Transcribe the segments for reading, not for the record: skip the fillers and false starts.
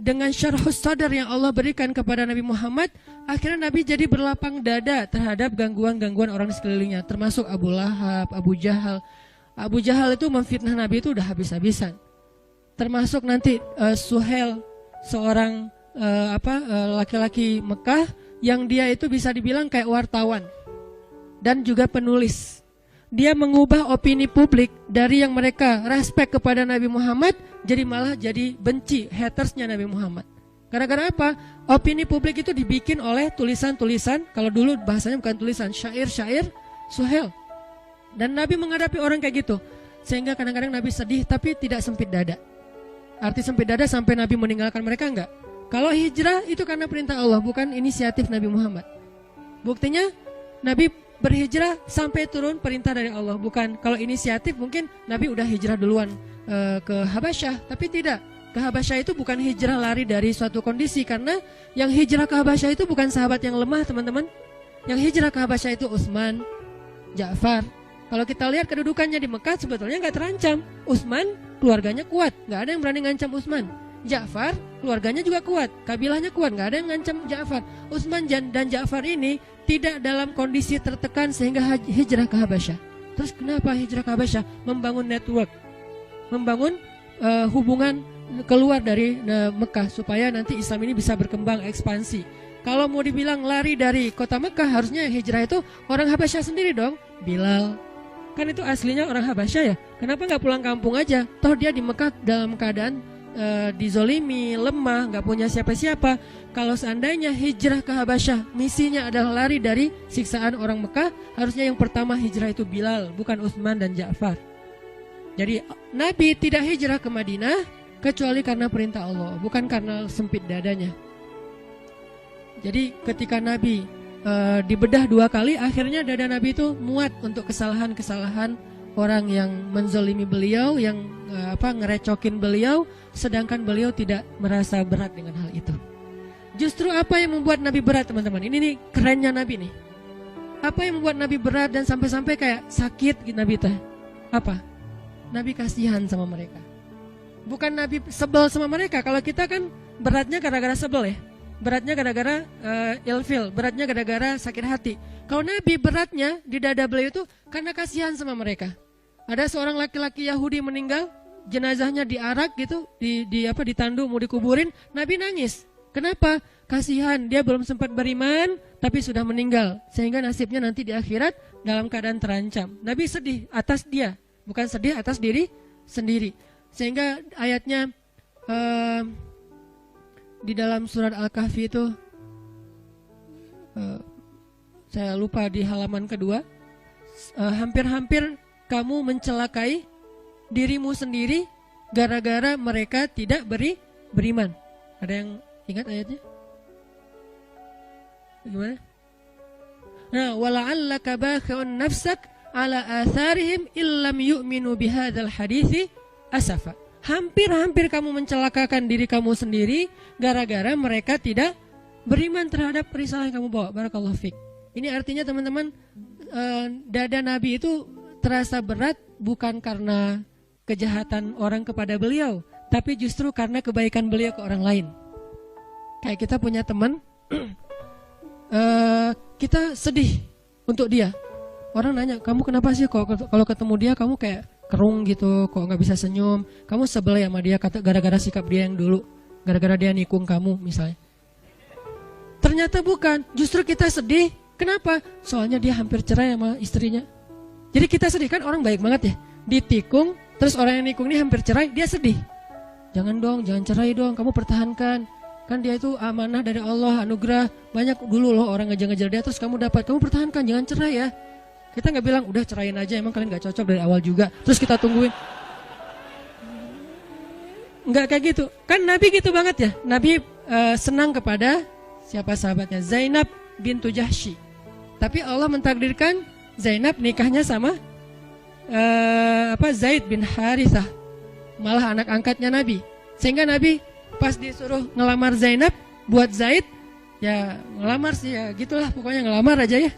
dengan syarhus sadar yang Allah berikan kepada Nabi Muhammad, akhirnya Nabi jadi berlapang dada terhadap gangguan-gangguan orang di sekelilingnya, termasuk Abu Lahab, Abu Jahal. Abu Jahal itu memfitnah Nabi itu udah habis-habisan. Termasuk nanti Suhail, seorang laki-laki Mekah yang dia itu bisa dibilang kayak wartawan dan juga penulis. Dia mengubah opini publik dari yang mereka respect kepada Nabi Muhammad jadi malah jadi benci, hatersnya Nabi Muhammad. Gara-gara apa? Opini publik itu dibikin oleh tulisan-tulisan, kalau dulu bahasanya bukan tulisan, syair-syair Suhail. Dan Nabi menghadapi orang kayak gitu. Sehingga kadang-kadang Nabi sedih tapi tidak sempit dada. Arti sempit dada sampai Nabi meninggalkan mereka enggak. Kalau hijrah itu karena perintah Allah, bukan inisiatif Nabi Muhammad. Buktinya Nabi berhijrah sampai turun perintah dari Allah. Bukan kalau inisiatif mungkin Nabi udah hijrah duluan ke Habasyah. Tapi tidak, ke Habasyah itu bukan hijrah lari dari suatu kondisi. Karena yang hijrah ke Habasyah itu bukan sahabat yang lemah teman-teman. Yang hijrah ke Habasyah itu Utsman, Ja'far. Kalau kita lihat kedudukannya di Mekah sebetulnya gak terancam. Utsman keluarganya kuat, gak ada yang berani ngancam Utsman. Ja'far keluarganya juga kuat, kabilahnya kuat, gak ada yang ngancam Ja'far. Utsman dan Ja'far ini tidak dalam kondisi tertekan sehingga hijrah ke Habasyah. Terus kenapa hijrah ke Habasyah? Membangun network, membangun hubungan keluar dari Mekah supaya nanti Islam ini bisa berkembang, ekspansi. Kalau mau dibilang lari dari kota Mekah, harusnya hijrah itu orang Habasyah sendiri dong. Bilal, kan itu aslinya orang Habasyah ya. Kenapa gak pulang kampung aja? Toh dia di Mekah dalam keadaan dizolimi, lemah, gak punya siapa-siapa. Kalau seandainya hijrah ke Habasyah misinya adalah lari dari siksaan orang Mekah, harusnya yang pertama hijrah itu Bilal, bukan Utsman dan Ja'far. Jadi Nabi tidak hijrah ke Madinah kecuali karena perintah Allah, bukan karena sempit dadanya. Jadi ketika Nabi dibedah 2 kali, akhirnya dada Nabi itu muat untuk kesalahan-kesalahan orang yang menzolimi beliau, yang ngerecokin beliau, sedangkan beliau tidak merasa berat dengan hal itu. Justru apa yang membuat Nabi berat teman-teman? Ini nih kerennya Nabi nih. Apa yang membuat Nabi berat dan sampai-sampai kayak sakit gitu Nabi teh? Apa? Nabi kasihan sama mereka. Bukan Nabi sebel sama mereka. Kalau kita kan beratnya gara-gara sebel ya. Beratnya gara-gara ilfil, beratnya gara-gara sakit hati. Kalau Nabi beratnya di dada beliau itu karena kasihan sama mereka. Ada seorang laki-laki Yahudi meninggal, jenazahnya diarak gitu, ditandu mau dikuburin, Nabi nangis. Kenapa? Kasihan, dia belum sempat beriman tapi sudah meninggal, sehingga nasibnya nanti di akhirat dalam keadaan terancam. Nabi sedih atas dia, bukan sedih atas diri sendiri. Sehingga ayatnya di dalam surat Al-Kahfi itu saya lupa di halaman kedua, hampir-hampir kamu mencelakai dirimu sendiri gara-gara mereka tidak beriman. Ada yang ingat ayatnya? Gimana? Nah, wala'allaka bakhi'un nafsak ala atharihim illam yu'minu bihadzal hadithi asafa. Hampir-hampir kamu mencelakakan diri kamu sendiri gara-gara mereka tidak beriman terhadap risalah yang kamu bawa. Barakallahu fiik. Ini artinya teman-teman, dada Nabi itu terasa berat bukan karena kejahatan orang kepada beliau, tapi justru karena kebaikan beliau ke orang lain. Kayak kita punya teman, kita sedih untuk dia. Orang nanya, kamu kenapa sih kalau ketemu dia kamu kayak kerung gitu, kok nggak bisa senyum? Kamu sebel ya sama dia gara-gara sikap dia yang dulu, gara-gara dia nikung kamu misalnya. Ternyata bukan, justru kita sedih. Kenapa? Soalnya dia hampir cerai sama istrinya. Jadi kita sedih, kan orang baik banget ya, ditikung, terus orang yang nikung ini hampir cerai, dia sedih. Jangan dong, jangan cerai dong, kamu pertahankan. Kan dia itu amanah dari Allah, anugerah. Banyak dulu loh orang ngejar-ngejar dia, terus kamu dapat, kamu pertahankan, jangan cerai ya. Kita gak bilang, udah cerain aja, emang kalian gak cocok dari awal juga, terus kita tungguin. Enggak kayak gitu, kan Nabi gitu banget ya. Nabi senang kepada siapa sahabatnya? Zainab bintu Jahsy. Tapi Allah mentakdirkan Zainab nikahnya sama Zaid bin Harithah, malah anak angkatnya Nabi. Sehingga Nabi pas disuruh ngelamar Zainab buat Zaid, ya ngelamar sih ya gitulah, pokoknya ngelamar aja ya.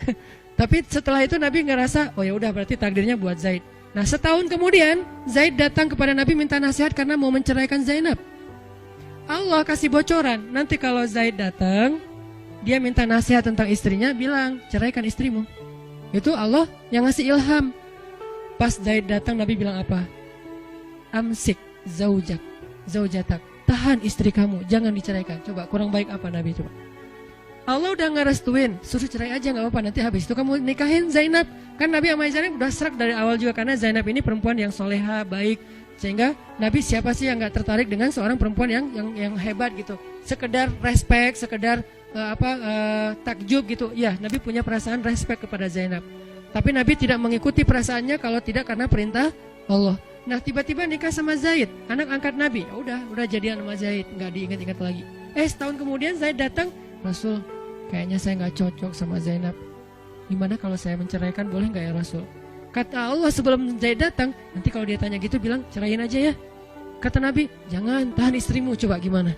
Tapi setelah itu Nabi ngerasa, oh ya udah berarti takdirnya buat Zaid. Nah, setahun kemudian Zaid datang kepada Nabi minta nasihat karena mau menceraikan Zainab. Allah kasih bocoran. Nanti kalau Zaid datang, dia minta nasihat tentang istrinya, bilang ceraikan istrimu. Itu Allah yang ngasih ilham. Pas Zaid datang, Nabi bilang apa? Amsik zaujatak. Tahan istri kamu, jangan diceraikan. Coba kurang baik apa Nabi coba? Allah udah ngerestuin, suruh cerai aja nggak apa-apa. Nanti habis itu kamu nikahin Zainab. Kan Nabi sama Zainab udah serak dari awal juga, karena Zainab ini perempuan yang soleha, baik. Sehingga Nabi siapa sih yang nggak tertarik dengan seorang perempuan yang hebat gitu? Sekedar respect, sekedar takjub gitu. Ya, Nabi punya perasaan respect kepada Zainab. Tapi Nabi tidak mengikuti perasaannya kalau tidak karena perintah Allah. Nah, tiba-tiba nikah sama Zaid, anak angkat Nabi. Ya udah jadian sama Zaid, nggak diingat-ingat lagi. Setahun kemudian Zaid datang, Rasul, kayaknya saya nggak cocok sama Zainab. Gimana kalau saya menceraikan, boleh nggak ya Rasul? Kata Allah sebelum Zaid datang, nanti kalau dia tanya gitu bilang ceraiin aja ya. Kata Nabi, jangan, tahan istrimu. Coba gimana?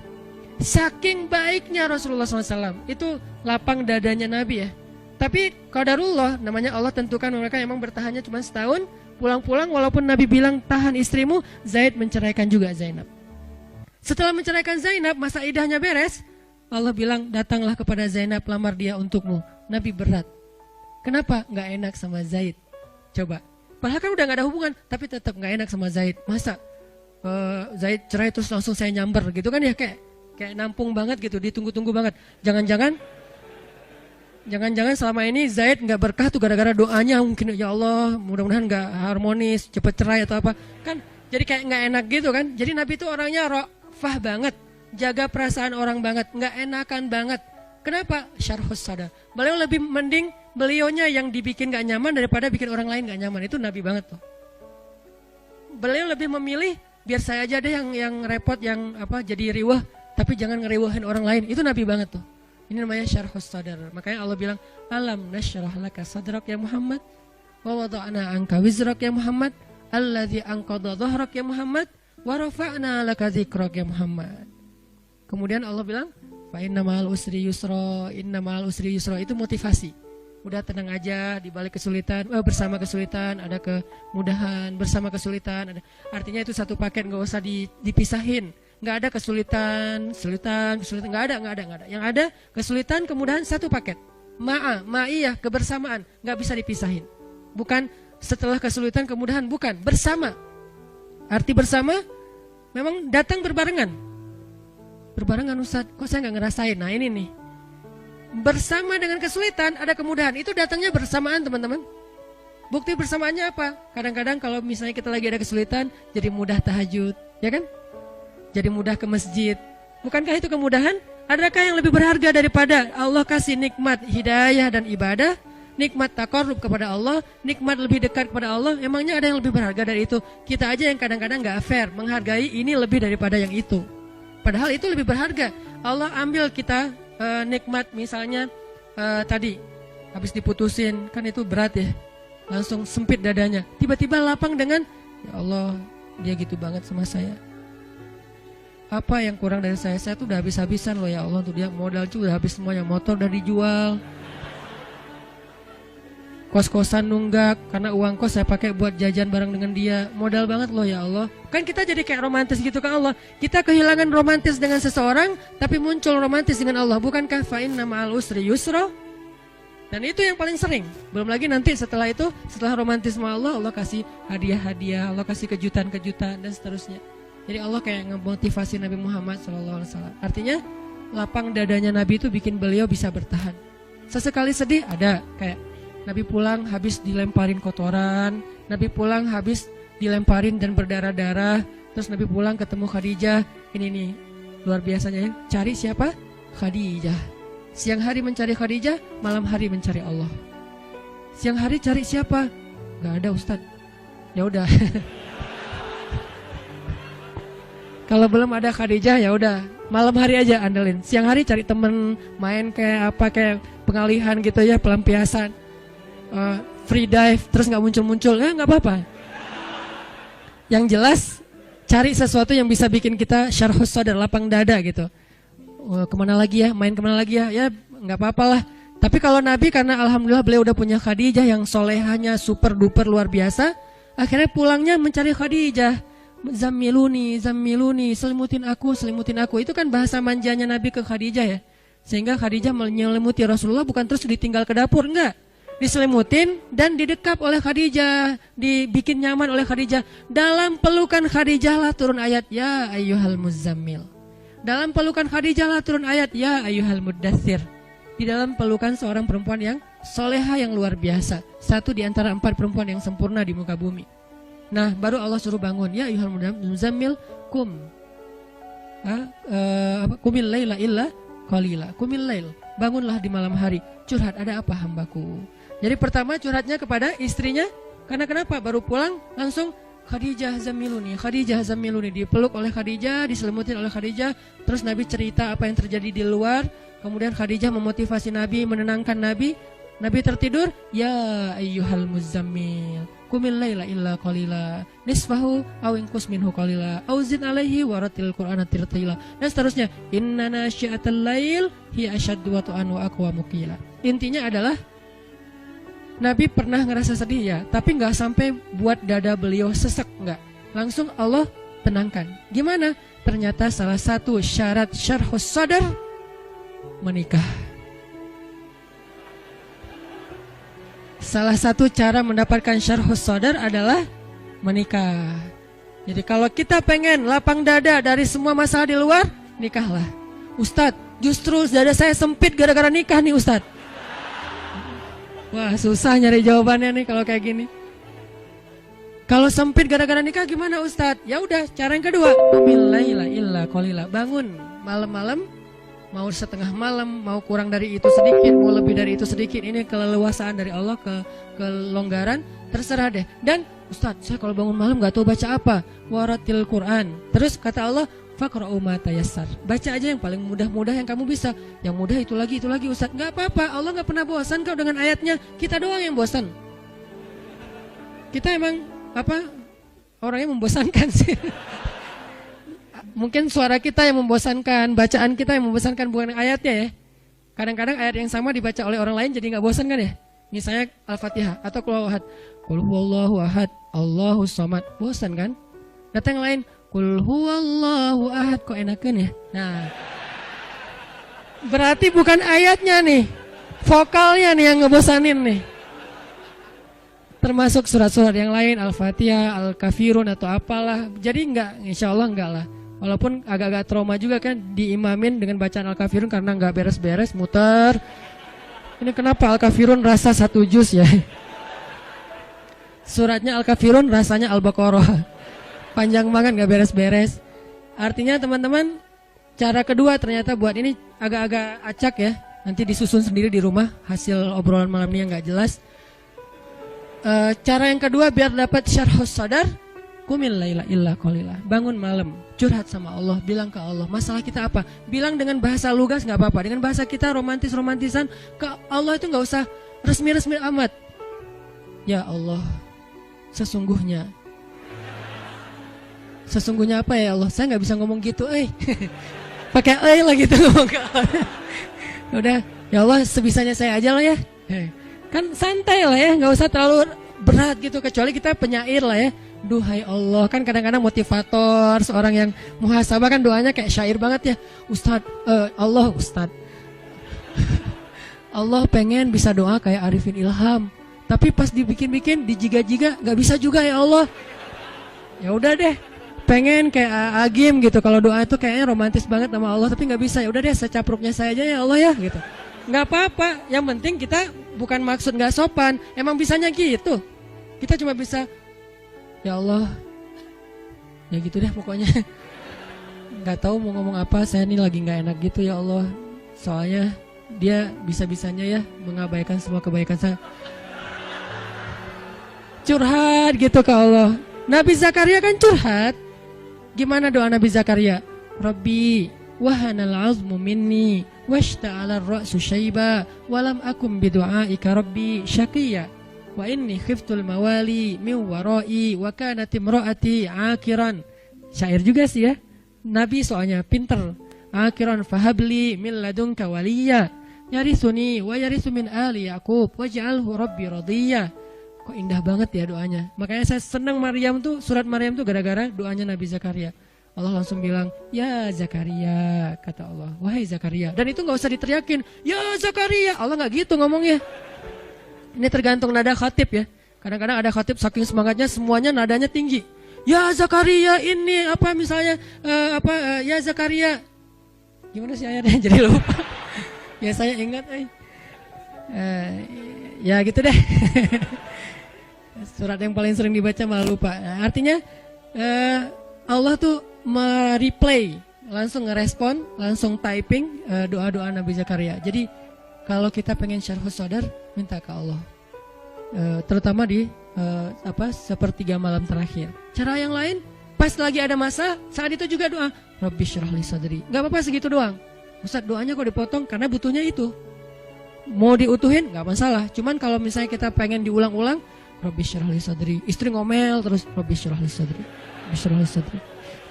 Saking baiknya Rasulullah SAW, itu lapang dadanya Nabi ya. Tapi qadarullah, namanya Allah tentukan mereka emang bertahannya cuma setahun. Pulang-pulang walaupun Nabi bilang tahan istrimu, Zaid menceraikan juga Zainab. Setelah menceraikan Zainab, masa idahnya beres, Allah bilang datanglah kepada Zainab, lamar dia untukmu. Nabi berat. Kenapa? Nggak enak sama Zaid. Coba. Padahal kan udah nggak ada hubungan, tapi tetap nggak enak sama Zaid. Masa Zaid cerai terus langsung saya nyamber gitu kan ya, kayak nampung banget gitu, ditunggu-tunggu banget. Jangan-jangan selama ini Zaid nggak berkah tuh gara-gara doanya mungkin, ya Allah mudah-mudahan nggak harmonis, cepet cerai atau apa. Kan jadi kayak nggak enak gitu kan. Jadi Nabi itu orangnya rafah banget, jaga perasaan orang banget, nggak enakan banget. Kenapa? Syarhus sadar. Beliau lebih mending beliaunya yang dibikin nggak nyaman daripada bikin orang lain nggak nyaman. Itu Nabi banget tuh. Beliau lebih memilih biar saya aja deh yang repot, yang jadi riwah, tapi jangan ngeriwahin orang lain. Itu Nabi banget tuh. Ini namanya syarhus sadar. Makanya Allah bilang, alam nasyrah laka sadrak ya Muhammad, wa wada'na anka wizrak ya Muhammad, alladzi anqadha dhahrak ya Muhammad, wa rafa'na laka dzikrak ya Muhammad. Kemudian Allah bilang, fa inna ma'al usri yusra, inna ma'al usri yusra. Itu motivasi. Udah tenang aja di balik kesulitan, bersama kesulitan ada kemudahan, bersama kesulitan ada. Artinya itu satu paket, nggak usah dipisahin. Nggak ada kesulitan, nggak ada. Yang ada kesulitan, kemudahan, satu paket. Ma'iyah, kebersamaan, nggak bisa dipisahin. Bukan setelah kesulitan, kemudahan, bukan, bersama. Arti bersama, memang datang berbarengan. Berbarengan Ustaz, kok saya nggak ngerasain? Nah ini nih, bersama dengan kesulitan, ada kemudahan, itu datangnya bersamaan teman-teman. Bukti bersamaannya apa? Kadang-kadang kalau misalnya kita lagi ada kesulitan, jadi mudah tahajud, ya kan? Jadi mudah ke masjid. Bukankah itu kemudahan? Adakah yang lebih berharga daripada Allah kasih nikmat hidayah dan ibadah, nikmat taqarrub kepada Allah, nikmat lebih dekat kepada Allah? Emangnya ada yang lebih berharga dari itu? Kita aja yang kadang-kadang gak fair, menghargai ini lebih daripada yang itu. Padahal itu lebih berharga. Allah ambil kita nikmat misalnya tadi habis diputusin, kan itu berat ya, langsung sempit dadanya. Tiba-tiba lapang dengan, ya Allah dia gitu banget sama saya. Apa yang kurang dari saya tuh udah habis-habisan loh ya Allah, untuk dia modal tuh udah habis semuanya, motor udah dijual, kos-kosan nunggak karena uang kos saya pakai buat jajan bareng dengan dia, modal banget loh ya Allah. Kan kita jadi kayak romantis gitu ke Allah. Kita kehilangan romantis dengan seseorang, tapi muncul romantis dengan Allah. Bukankah fa inna ma'al usri yusra? Dan itu yang paling sering. Belum lagi nanti setelah itu, setelah romantis sama Allah, Allah kasih hadiah-hadiah, Allah kasih kejutan-kejutan dan seterusnya. Jadi Allah kayak ngemotivasi Nabi Muhammad SAW. Artinya lapang dadanya Nabi itu bikin beliau bisa bertahan. Sesekali sedih ada, kayak Nabi pulang habis dilemparin kotoran, Nabi pulang habis dilemparin dan berdarah-darah, terus Nabi pulang ketemu Khadijah. Ini nih luar biasanya ya. Cari siapa? Khadijah. Siang hari mencari Khadijah, malam hari mencari Allah. Siang hari cari siapa? Gak ada Ustadz. Ya udah. Kalau belum ada Khadijah ya udah, malam hari aja andelin. Siang hari cari temen, main kayak pengalihan gitu ya, pelampiasan, free dive, terus nggak muncul-muncul, nggak apa-apa. Yang jelas cari sesuatu yang bisa bikin kita syarhus sadar, lapang dada gitu. Kemana lagi ya, main kemana lagi ya, ya nggak apa-apa lah. Tapi kalau Nabi karena alhamdulillah beliau udah punya Khadijah yang solehahnya super duper luar biasa, akhirnya pulangnya mencari Khadijah. zammiluni, zammiluni, selimutin aku, selimutin aku. Itu kan bahasa manjanya Nabi ke Khadijah ya. Sehingga Khadijah menyelimuti Rasulullah bukan terus ditinggal ke dapur, enggak. Diselimutin dan didekap oleh Khadijah, dibikin nyaman oleh Khadijah. Dalam pelukan Khadijah lah turun ayat ya ayyuhal muzammil. Dalam pelukan Khadijah lah turun ayat ya ayyuhal muddatsir. Di dalam pelukan seorang perempuan yang soleha yang luar biasa. Satu di antara 4 perempuan yang sempurna di muka bumi. Nah, baru Allah suruh bangun. Ya ayyuhal muzammil kum. Kumil laila illa qalila. Kumil lail. Bangunlah di malam hari. Curhat, ada apa hambaku? Jadi pertama curhatnya kepada istrinya. Karena kenapa? Baru pulang langsung Khadijah zammiluni, Khadijah zammiluni. Dipeluk oleh Khadijah, diselimutin oleh Khadijah. Terus Nabi cerita apa yang terjadi di luar. Kemudian Khadijah memotivasi Nabi, menenangkan Nabi. Nabi tertidur, ya ayyuhal muzammil, kumil laila illa qalila, nisfahu aw inqus minhu qalila, aw zid alaihi waratil qur'ana tartila. Dan seterusnya, inna nasyi'atal lail hiya ashaddu wat'an wa aqwamu qila. Intinya adalah Nabi pernah ngerasa sedih ya, tapi nggak sampai buat dada beliau sesek, nggak. Langsung Allah tenangkan. Gimana? Ternyata salah satu syarat syarhus sadar menikah. Salah satu cara mendapatkan syarhus sadar adalah menikah. Jadi kalau kita pengen lapang dada dari semua masalah di luar, nikahlah. Ustadz, justru dada saya sempit gara-gara nikah nih Ustadz. Wah, susah nyari jawabannya nih kalau kayak gini. Kalau sempit gara-gara nikah gimana Ustadz? Ya udah, cara yang kedua, qumil laila illa qalila. Bangun malam-malam, mau setengah malam, mau kurang dari itu sedikit, mau lebih dari itu sedikit. Ini keleluasaan dari Allah, kelonggaran, terserah deh. Dan Ustadz, saya kalau bangun malam gak tahu baca apa. Waratil Quran. Terus kata Allah, faqra'u ma tayassar. Baca aja yang paling mudah-mudah yang kamu bisa. Yang mudah itu lagi Ustadz. Gak apa-apa, Allah gak pernah bosan kau dengan ayatnya. Kita doang yang bosan. Kita emang orangnya membosankan sih. Mungkin suara kita yang membosankan, bacaan kita yang membosankan, bukan ayatnya ya. Kadang-kadang ayat yang sama dibaca oleh orang lain jadi gak bosan kan ya. Misalnya Al-Fatihah atau Qul huwallahu ahad. Qul huwallahu ahad, Allahus samad. Bosan kan? Datang yang lain, Qul huwallahu ahad. Kok enakan ya? Nah, berarti bukan ayatnya nih, vokalnya nih yang ngebosanin nih. Termasuk surat-surat yang lain, Al-Fatihah, Al-Kafirun atau apalah. Jadi enggak, insya Allah enggak lah. Walaupun agak-agak trauma juga kan diimamin dengan bacaan Al-Kafirun karena enggak beres-beres, muter. Ini kenapa Al-Kafirun rasa 1 juz ya? Suratnya Al-Kafirun rasanya Al-Baqarah. Panjang banget enggak beres-beres. Artinya teman-teman, cara kedua ternyata buat ini agak-agak acak ya. Nanti disusun sendiri di rumah hasil obrolan malam ini yang enggak jelas. Cara yang kedua biar dapat syarhus sadar, qumil laila illa qalila. Bangun malam, curhat sama Allah, bilang ke Allah, masalah kita apa? Bilang dengan bahasa lugas nggak apa-apa, dengan bahasa kita romantisan ke Allah itu nggak usah resmi amat. Ya Allah, sesungguhnya apa ya Allah? Saya nggak bisa ngomong gitu, pakai lah gitu ngomong ke Allah. Udah, ya Allah sebisanya saya aja lah ya. Kan santai lah ya, nggak usah terlalu berat gitu, kecuali kita penyair lah ya. Duhai Allah, kan kadang-kadang motivator, seorang yang muhasabah kan doanya kayak syair banget ya. Ustadz Allah pengen bisa doa kayak Arifin Ilham, tapi pas dibikin-bikin, dijiga-jiga nggak bisa juga ya Allah. Ya udah deh, pengen kayak Agim gitu, kalau doa itu kayaknya romantis banget sama Allah, tapi nggak bisa. Ya udah deh, secapruknya saya aja ya Allah ya gitu. Nggak apa-apa, yang penting kita bukan maksud nggak sopan, emang bisanya gitu. Kita cuma bisa, ya Allah, ya gitu deh pokoknya. Nggak tahu mau ngomong apa, saya ini lagi nggak enak gitu ya Allah. Soalnya dia bisa-bisanya ya mengabaikan semua kebaikan saya. Curhat gitu ke Allah. Nabi Zakaria kan curhat. Gimana doa Nabi Zakaria? Rabbi wahanal azmu minni washta'ala ar-ra'su syaiba walam akum bidu'aika rabbi syaqiyya wa inni khiftul mawali min wara'i wa kanat imra'ati akiran. Syair juga sih ya. Nabi soalnya pinter. Akiran fahabli min ladunka waliyya yarithuni wa yarithu min ali yaqub waj'alhu rabbi radiyya. kok indah banget ya doanya. Makanya saya senang Maryam tuh, surat Maryam tuh gara-gara doanya Nabi Zakaria. Allah langsung bilang, ya Zakaria, kata Allah, wahai Zakaria. Dan itu gak usah diteriakin, ya Zakaria. Allah gak gitu ngomongnya. Ini tergantung nada khatib ya. Kadang-kadang ada khatib saking semangatnya semuanya nadanya tinggi. Ya Zakaria ini apa misalnya ya Zakaria. Gimana sih ayatnya jadi lupa. Ya saya ingat ya gitu deh. Surat yang paling sering dibaca malah lupa. Artinya Allah tuh mereplay, langsung ngerespon, langsung typing doa-doa Nabi Zakaria. Jadi kalau kita pengen syarhus sadar, minta ke Allah. Terutama di sepertiga malam terakhir. Cara yang lain, pas lagi ada masa, saat itu juga doa, Rabbi syrah li sadri. Gak apa-apa segitu doang. Ustaz doanya kok dipotong karena butuhnya itu. Mau diutuhin gak masalah. Cuman kalau misalnya kita pengen diulang-ulang, Rabbi syrah li sadri. Istri ngomel terus Rabbi syrah li sadri. Rabbi syrah li sadri.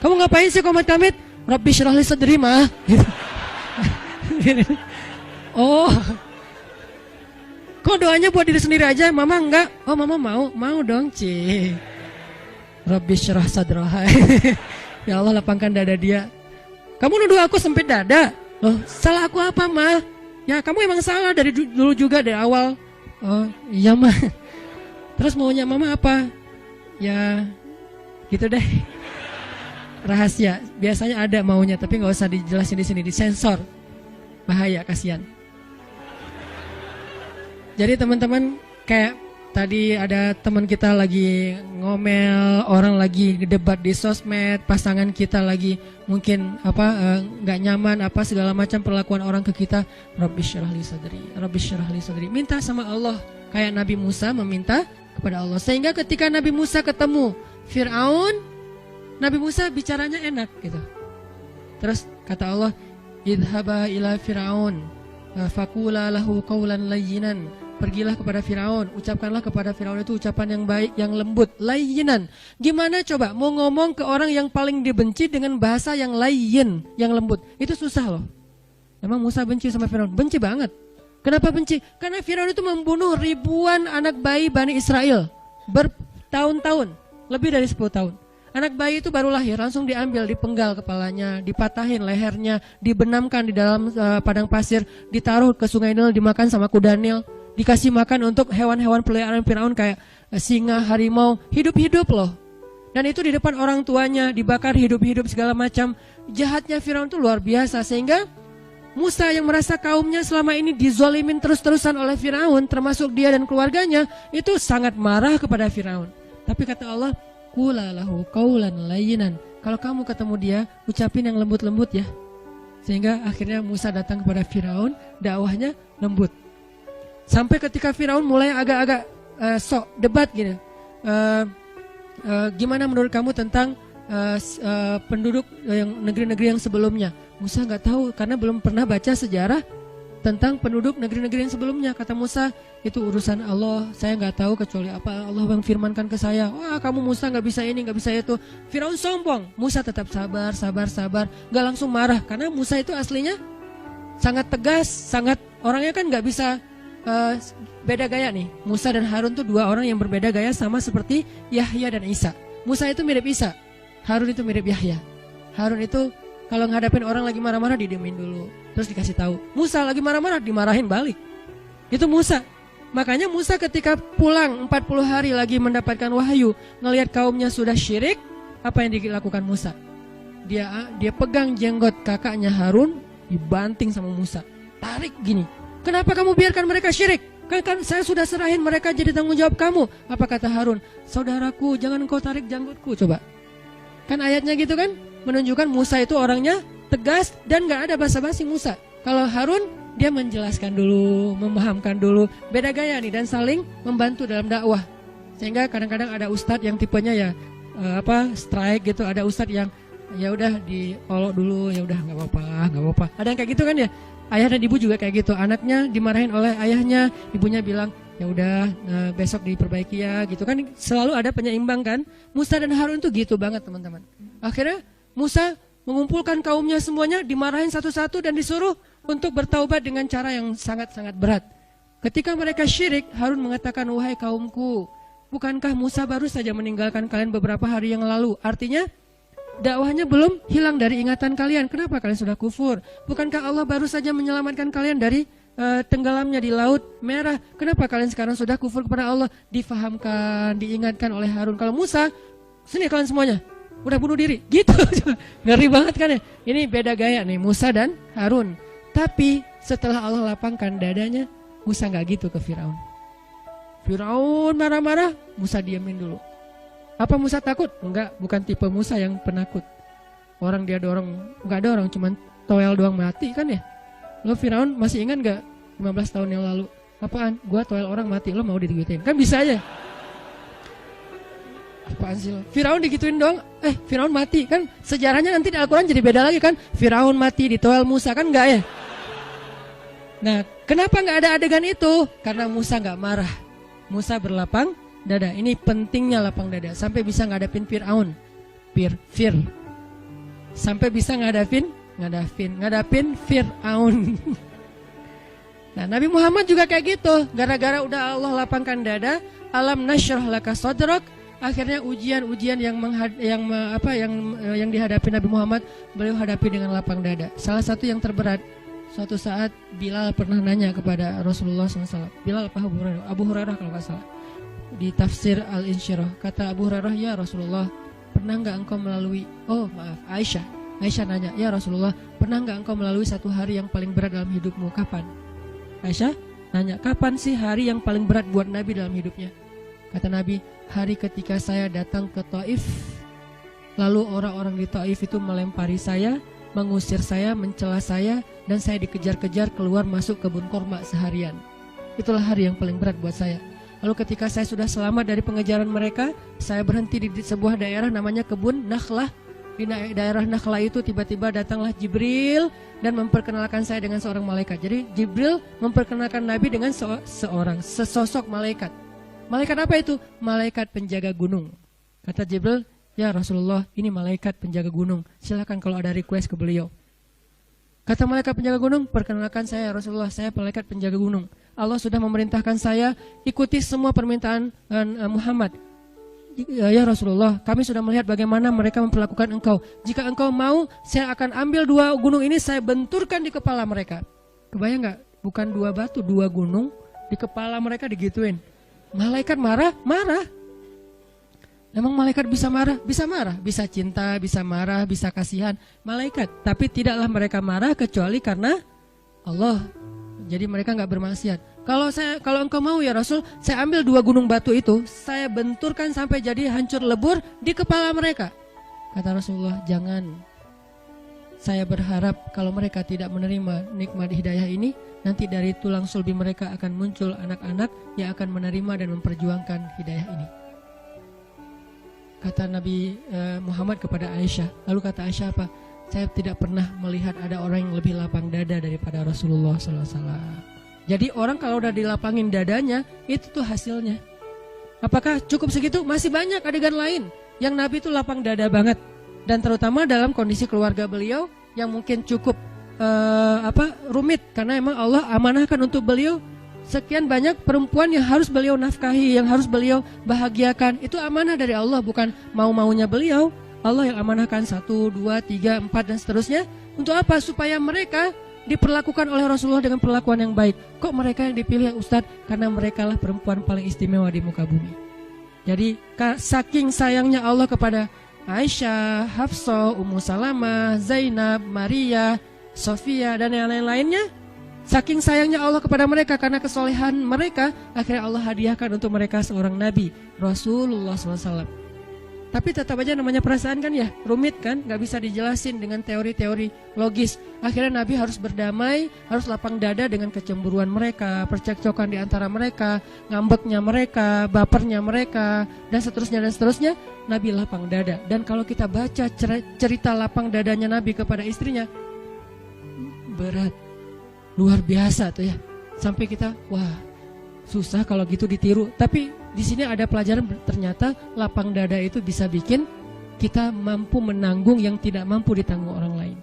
Kamu ngapain sih komat-kamit? Rabbi syrah li sadri mah. Oh. Kok doanya buat diri sendiri aja? Mama enggak? Oh mama mau? Mau dong Ci. Rabbi syrah sadraha. Ya Allah lapangkan dada dia. Kamu nuduh aku sempit dada? Loh salah aku apa mah? Ya kamu emang salah dari dulu juga dari awal. Oh iya mah. Terus maunya mama apa? Ya gitu deh. Rahasia. Biasanya ada maunya tapi gak usah dijelasin di sini, disensor. Bahaya, kasihan. Jadi teman-teman kayak tadi ada teman kita lagi ngomel, orang lagi debat di sosmed, pasangan kita lagi mungkin nggak nyaman segala macam perlakuan orang ke kita. Rabbi syrah li sadri, Rabbi syrah li sadri. Minta sama Allah kayak Nabi Musa meminta kepada Allah. Sehingga ketika Nabi Musa ketemu Fir'aun, Nabi Musa bicaranya enak gitu. Terus kata Allah, idhaba ila Fir'aun faqula lahu qawlan layyinan. Pergilah kepada Firaun, ucapkanlah kepada Firaun itu ucapan yang baik, yang lembut, layyinan. Gimana coba mau ngomong ke orang yang paling dibenci dengan bahasa yang layyin, yang lembut? Itu susah loh. Emang Musa benci sama Firaun? Benci banget. Kenapa benci? Karena Firaun itu membunuh ribuan anak bayi Bani Israel bertahun-tahun, lebih dari 10 tahun. Anak bayi itu baru lahir, langsung diambil, dipenggal kepalanya, dipatahin lehernya, dibenamkan di dalam padang pasir, ditaruh ke sungai Nil, dimakan sama kuda Nil. Dikasih makan untuk hewan-hewan peliharaan Firaun kayak singa, harimau, hidup-hidup loh. Dan itu di depan orang tuanya, dibakar hidup-hidup segala macam. Jahatnya Firaun itu luar biasa sehingga Musa yang merasa kaumnya selama ini dizolimin terus-terusan oleh Firaun, termasuk dia dan keluarganya, itu sangat marah kepada Firaun. Tapi kata Allah, qula lahu qawlan layyinan. Kalau kamu ketemu dia, ucapin yang lembut-lembut ya. Sehingga akhirnya Musa datang kepada Firaun, dakwahnya lembut. Sampai ketika Firaun mulai agak-agak sok debat gini, gimana menurut kamu tentang penduduk yang negeri-negeri yang sebelumnya? Musa nggak tahu karena belum pernah baca sejarah tentang penduduk negeri-negeri yang sebelumnya. Kata Musa, itu urusan Allah, saya nggak tahu kecuali apa Allah yang firmankan ke saya. Wah kamu Musa nggak bisa ini, nggak bisa itu. Firaun sombong. Musa tetap sabar, nggak langsung marah karena Musa itu aslinya sangat tegas, sangat orangnya kan nggak bisa. Beda gaya nih. Musa dan Harun tuh dua orang yang berbeda gaya, sama seperti Yahya dan Isa. Musa itu mirip Isa, Harun itu mirip Yahya. Harun itu kalau ngadapin orang lagi marah-marah didiemin dulu, terus dikasih tahu. Musa lagi marah-marah dimarahin balik. Itu Musa. Makanya Musa ketika pulang 40 hari lagi mendapatkan wahyu, ngelihat kaumnya sudah syirik, apa yang dilakukan Musa? Dia pegang jenggot kakaknya Harun, dibanting sama Musa. Tarik gini. Kenapa kamu biarkan mereka syirik? Kan saya sudah serahin mereka jadi tanggung jawab kamu. Apa kata Harun? Saudaraku, jangan kau tarik janggutku. Coba. Kan ayatnya gitu kan? Menunjukkan Musa itu orangnya tegas dan gak ada basa-basi Musa. Kalau Harun, dia menjelaskan dulu, memahamkan dulu. Beda gaya nih dan saling membantu dalam dakwah. Sehingga kadang-kadang ada ustadz yang tipenya ya strike gitu. Ada ustadz yang ya udah diolok dulu, ya udah nggak apa-apa. Ada yang kayak gitu kan ya? Ayah dan ibu juga kayak gitu, anaknya dimarahin oleh ayahnya, ibunya bilang ya udah besok diperbaiki ya gitu kan, selalu ada penyeimbang kan. Musa dan Harun tuh gitu banget teman-teman. Akhirnya Musa mengumpulkan kaumnya semuanya, dimarahin satu-satu dan disuruh untuk bertaubat dengan cara yang sangat-sangat berat. Ketika mereka syirik, Harun mengatakan, wahai kaumku, bukankah Musa baru saja meninggalkan kalian beberapa hari yang lalu? Artinya dakwahnya belum hilang dari ingatan kalian. Kenapa kalian sudah kufur? Bukankah Allah baru saja menyelamatkan kalian dari tenggelamnya di Laut Merah? Kenapa kalian sekarang sudah kufur kepada Allah? Difahamkan, diingatkan oleh Harun. Kalau Musa, sini kalian semuanya, udah bunuh diri. Gitu. Ngeri banget kan ya? Ini beda gaya nih, Musa dan Harun. Tapi setelah Allah lapangkan dadanya, Musa gak gitu ke Firaun. Firaun marah-marah, Musa diamin dulu. Apa Musa takut? Enggak, bukan tipe Musa yang penakut. Orang dia dorong, enggak ada orang, cuman toel doang mati kan ya. Lo Firaun masih ingat gak 15 tahun yang lalu? Apaan? Gua toel orang mati, lo mau digituin? Kan bisa aja. Apaan sih lo? Firaun digituin doang, Firaun mati. Kan sejarahnya nanti di Al-Quran jadi beda lagi kan. Firaun mati di toel Musa, kan enggak ya? Nah, kenapa enggak ada adegan itu? Karena Musa enggak marah. Musa berlapang dada. Ini pentingnya lapang dada. Sampai bisa ngadapin Fir'aun. Fir. Sampai bisa ngadapin Fir'aun. Nah, Nabi Muhammad juga kayak gitu. Gara-gara udah Allah lapangkan dada, alam nasyrah laka sadrak, akhirnya ujian-ujian yang dihadapi Nabi Muhammad, beliau hadapi dengan lapang dada. Salah satu yang terberat, suatu saat Bilal pernah nanya kepada Rasulullah SAW. Bilal apa Abu Hurairah kalau nggak salah. Di tafsir Al-Insyirah, kata Abu Hurairah, ya Rasulullah, pernah nggak engkau melalui, Aisyah nanya, ya Rasulullah, pernah nggak engkau melalui satu hari yang paling berat dalam hidupmu? Kapan? Aisyah nanya, kapan sih hari yang paling berat buat Nabi dalam hidupnya? Kata Nabi, hari ketika saya datang ke Taif, lalu orang-orang di Taif itu melempari saya, mengusir saya, mencela saya, dan saya dikejar-kejar keluar masuk kebun korma seharian. Itulah hari yang paling berat buat saya. Lalu ketika saya sudah selamat dari pengejaran mereka, saya berhenti di sebuah daerah namanya kebun Nakhlah. Di daerah Nakhlah itu tiba-tiba datanglah Jibril dan memperkenalkan saya dengan seorang malaikat. Jadi Jibril memperkenalkan Nabi dengan sesosok malaikat. Malaikat apa itu? Malaikat penjaga gunung. Kata Jibril, ya Rasulullah, ini malaikat penjaga gunung. Silakan kalau ada request ke beliau. Kata malaikat penjaga gunung, perkenalkan saya Rasulullah, saya malaikat penjaga gunung. Allah sudah memerintahkan saya ikuti semua permintaan Muhammad. Ya Rasulullah, kami sudah melihat bagaimana mereka memperlakukan engkau. Jika engkau mau, saya akan ambil 2 gunung ini, saya benturkan di kepala mereka. Kebayang gak? Bukan 2 batu, 2 gunung di kepala mereka digituin. Malaikat marah. Emang malaikat bisa marah? Bisa marah, bisa cinta, bisa marah, bisa kasihan. Malaikat, tapi tidaklah mereka marah kecuali karena Allah. Jadi mereka gak bermaksiat. Kalau engkau mau ya Rasul, saya ambil 2 gunung batu itu, saya benturkan sampai jadi hancur lebur di kepala mereka. Kata Rasulullah, jangan. Saya berharap kalau mereka tidak menerima nikmat hidayah ini, nanti dari tulang sulbi mereka akan muncul anak-anak yang akan menerima dan memperjuangkan hidayah ini. Kata Nabi Muhammad kepada Aisyah. Lalu kata Aisyah apa? Saya tidak pernah melihat ada orang yang lebih lapang dada daripada Rasulullah SAW. Jadi orang kalau udah dilapangin dadanya, itu tuh hasilnya. Apakah cukup segitu? Masih banyak adegan lain yang Nabi itu lapang dada banget. Dan terutama dalam kondisi keluarga beliau yang mungkin cukup rumit. Karena emang Allah amanahkan untuk beliau sekian banyak perempuan yang harus beliau nafkahi, yang harus beliau bahagiakan. Itu amanah dari Allah, bukan mau-maunya beliau. Allah yang amanahkan 1, 2, 3, 4 dan seterusnya. Untuk apa? Supaya mereka diperlakukan oleh Rasulullah dengan perlakuan yang baik. Kok mereka yang dipilih Ustadz? Karena mereka lah perempuan paling istimewa di muka bumi. Jadi saking sayangnya Allah kepada Aisyah, Hafsah, Ummu Salamah, Zainab, Maria, Sofia dan yang lain-lainnya, saking sayangnya Allah kepada mereka karena kesolehan mereka, akhirnya Allah hadiahkan untuk mereka seorang Nabi, Rasulullah SAW. Tapi tetap aja namanya perasaan kan ya, rumit kan, gak bisa dijelasin dengan teori-teori logis. Akhirnya Nabi harus berdamai, harus lapang dada dengan kecemburuan mereka, percekcokan di antara mereka, ngambeknya mereka, bapernya mereka, dan seterusnya. Nabi lapang dada. Dan kalau kita baca cerita lapang dadanya Nabi kepada istrinya, berat, luar biasa tuh ya. Sampai kita, wah susah kalau gitu ditiru. Tapi di sini ada pelajaran, ternyata lapang dada itu bisa bikin kita mampu menanggung yang tidak mampu ditanggung orang lain.